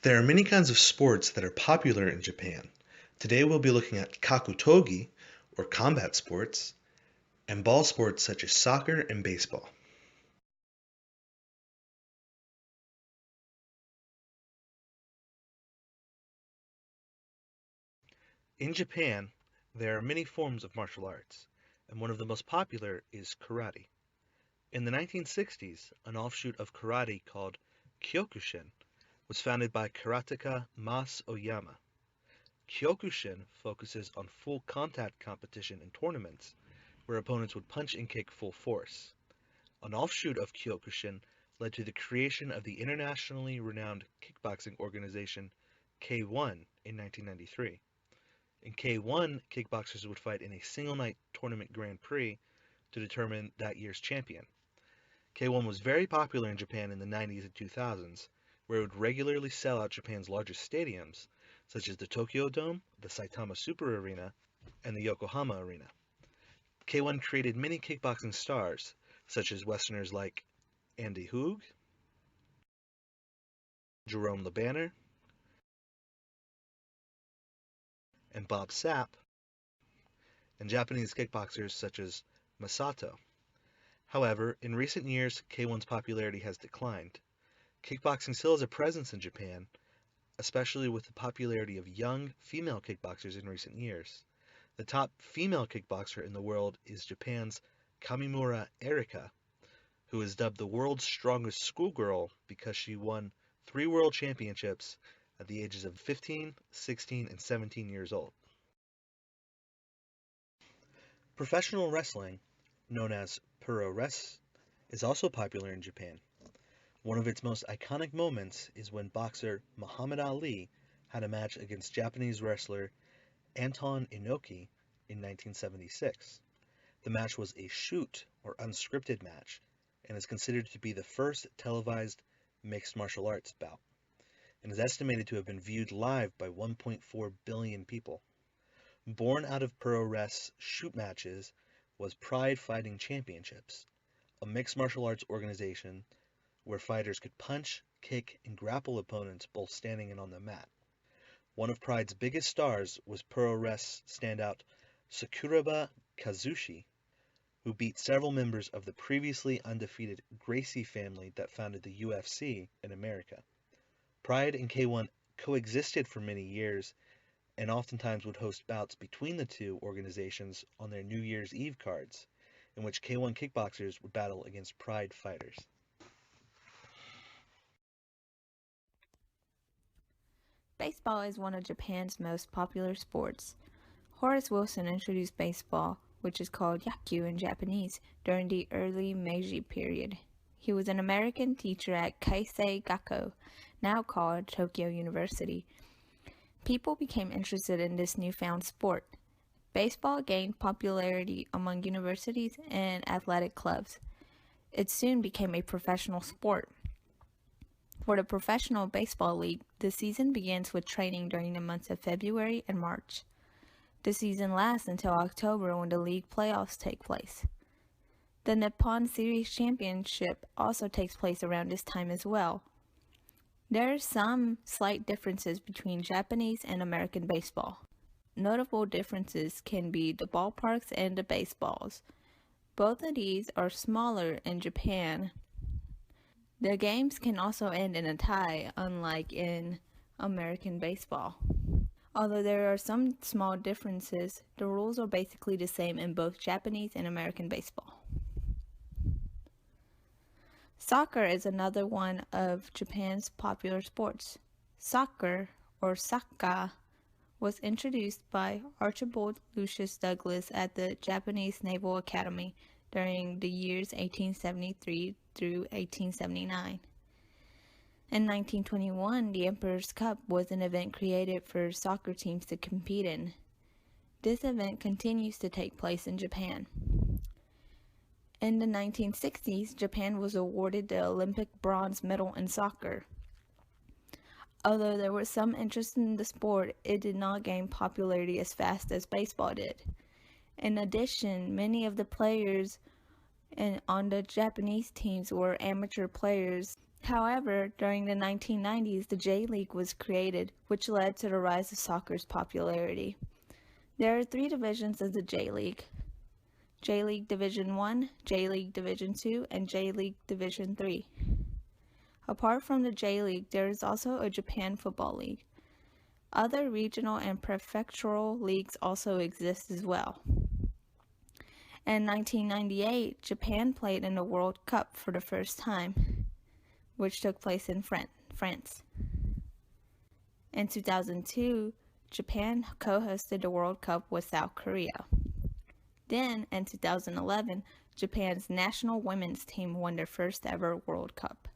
There are many kinds of sports that are popular in Japan. Today we'll be looking at kakutogi, or combat sports, and ball sports such as soccer and baseball. In Japan, there are many forms of martial arts, and one of the most popular is karate. In the 1960s, an offshoot of karate called Kyokushin was founded by karateka Mas Oyama. Kyokushin focuses on full contact competition in tournaments where opponents would punch and kick full force. An offshoot of Kyokushin led to the creation of the internationally renowned kickboxing organization K1 in 1993. In K1, kickboxers would fight in a single night tournament Grand Prix to determine that year's champion. K1 was very popular in Japan in the 90s and 2000s, where it would regularly sell out Japan's largest stadiums, such as the Tokyo Dome, the Saitama Super Arena, and the Yokohama Arena. K1 created many kickboxing stars, such as Westerners like Andy Hoog, Jerome LeBanner, and Bob Sapp, and Japanese kickboxers such as Masato. However, in recent years, K1's popularity has declined. Kickboxing still has a presence in Japan, especially with the popularity of young female kickboxers in recent years. The top female kickboxer in the world is Japan's Kamimura Erika, who is dubbed the world's strongest schoolgirl because she won 3 world championships at the ages of 15, 16, and 17 years old. Professional wrestling, known as Puroresu, is also popular in Japan. One of its most iconic moments is when boxer Muhammad Ali had a match against Japanese wrestler Anton Inoki in 1976. The match was a shoot or unscripted match and is considered to be the first televised mixed martial arts bout, and is estimated to have been viewed live by 1.4 billion people. Born out of Puroresu shoot matches was Pride Fighting Championships, a mixed martial arts organization where fighters could punch, kick, and grapple opponents both standing and on the mat. One of Pride's biggest stars was Puroresu standout Sakuraba Kazushi, who beat several members of the previously undefeated Gracie family that founded the UFC in America. Pride and K1 coexisted for many years and oftentimes would host bouts between the two organizations on their New Year's Eve cards, in which K1 kickboxers would battle against Pride fighters. Baseball is one of Japan's most popular sports. Horace Wilson introduced baseball, which is called yaku in Japanese, during the early Meiji period. He was an American teacher at Keisei Gakko, now called Tokyo University. People became interested in this newfound sport. Baseball gained popularity among universities and athletic clubs. It soon became a professional sport. For the Professional Baseball League, the season begins with training during the months of February and March. The season lasts until October when the league playoffs take place. The Nippon Series Championship also takes place around this time as well. There are some slight differences between Japanese and American baseball. Notable differences can be the ballparks and the baseballs. Both of these are smaller in Japan. The games can also end in a tie, unlike in American baseball. Although there are some small differences, the rules are basically the same in both Japanese and American baseball. Soccer is another one of Japan's popular sports. Soccer, or Sakka, was introduced by Archibald Lucius Douglas at the Japanese Naval Academy during the years 1873 through 1879. In 1921, the Emperor's Cup was an event created for soccer teams to compete in. This event continues to take place in Japan. In the 1960s, Japan was awarded the Olympic bronze medal in soccer. Although there was some interest in the sport, it did not gain popularity as fast as baseball did. In addition, many of the players on the Japanese teams were amateur players, However, during the 1990s, the J-League was created, which led to the rise of soccer's popularity. There are 3 divisions of the J-League: J-League Division 1, J-League Division 2, and J-League Division 3. Apart from the J-League, there is also a Japan Football League. Other regional and prefectural leagues also exist as well. In 1998, Japan played in the World Cup for the first time, which took place in France. In 2002, Japan co-hosted the World Cup with South Korea. Then, in 2011, Japan's national women's team won their first ever World Cup.